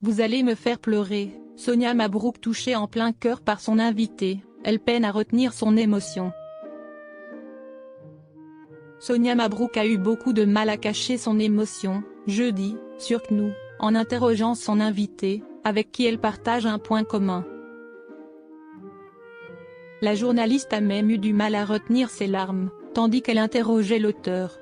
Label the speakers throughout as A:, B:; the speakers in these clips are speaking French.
A: Vous allez me faire pleurer. Sonia Mabrouk touchée en plein cœur par son invité, elle peine à retenir son émotion. Sonia Mabrouk a eu beaucoup de mal à cacher son émotion, jeudi, sur CNOO, en interrogeant son invité, avec qui elle partage un point commun. La journaliste a même eu du mal à retenir ses larmes, tandis qu'elle interrogeait l'auteur.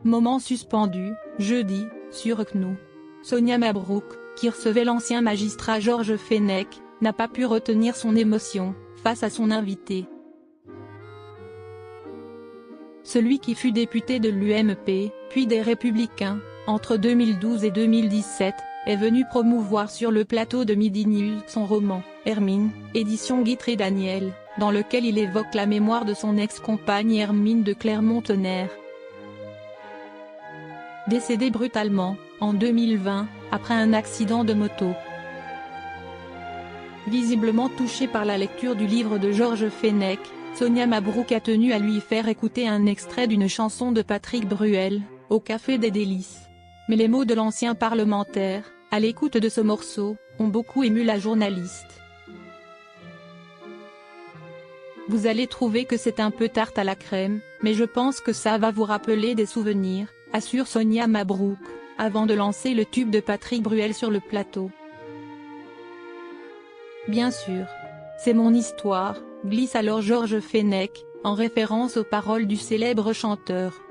A: Moment suspendu, jeudi, sur CNOO. Sonia Mabrouk, qui recevait l'ancien magistrat Georges Fenech, n'a pas pu retenir son émotion, face à son invité. Celui qui fut député de l'UMP, puis des Républicains, entre 2012 et 2017, est venu promouvoir sur le plateau de Midi News son roman, Hermine, édition Guitry Daniel, dans lequel il évoque la mémoire de son ex-compagne Hermine de Clermont-Tonnerre. Décédée brutalement, en 2020, après un accident de moto. Visiblement touchée par la lecture du livre de Georges Fenech, Sonia Mabrouk a tenu à lui faire écouter un extrait d'une chanson de Patrick Bruel, au Café des Délices. Mais les mots de l'ancien parlementaire, à l'écoute de ce morceau, ont beaucoup ému la journaliste. Vous allez trouver que c'est un peu tarte à la crème, mais je pense que ça va vous rappeler des souvenirs, assure Sonia Mabrouk, avant de lancer le tube de Patrick Bruel sur le plateau. Bien sûr. C'est mon histoire, glisse alors Georges Fenech, en référence aux paroles du célèbre chanteur.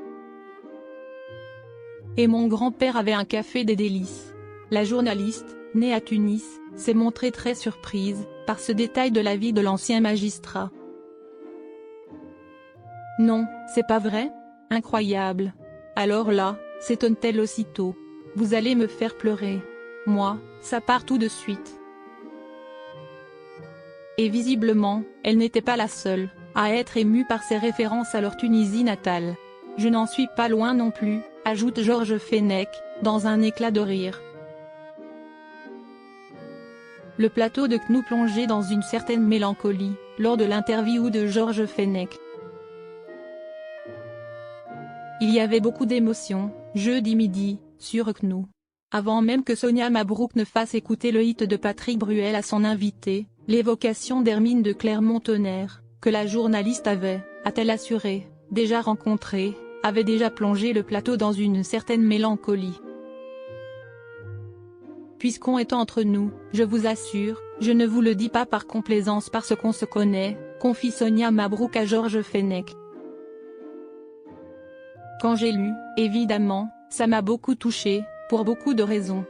A: Et mon grand-père avait un café des délices. La journaliste, née à Tunis, s'est montrée très surprise, par ce détail de la vie de l'ancien magistrat. Non, c'est pas vrai? Incroyable. Alors là, s'étonne-t-elle aussitôt. Vous allez me faire pleurer. Moi, ça part tout de suite. Et visiblement, elle n'était pas la seule, à être émue par ces références à leur Tunisie natale. Je n'en suis pas loin non plus, ajoute Georges Fenech, dans un éclat de rire. Le plateau de CNOO plongeait dans une certaine mélancolie, lors de l'interview de Georges Fenech. Il y avait beaucoup d'émotions, jeudi midi, sur CNOO. Avant même que Sonia Mabrouk ne fasse écouter le hit de Patrick Bruel à son invité, l'évocation d'Hermine de Clermont-Tonnerre, que la journaliste avait, a-t-elle assuré, déjà rencontrée, avait déjà plongé le plateau dans une certaine mélancolie. Puisqu'on est entre nous, je vous assure, je ne vous le dis pas par complaisance parce qu'on se connaît, confie Sonia Mabrouk à Georges Fenech. Quand j'ai lu, évidemment, ça m'a beaucoup touchée, pour beaucoup de raisons.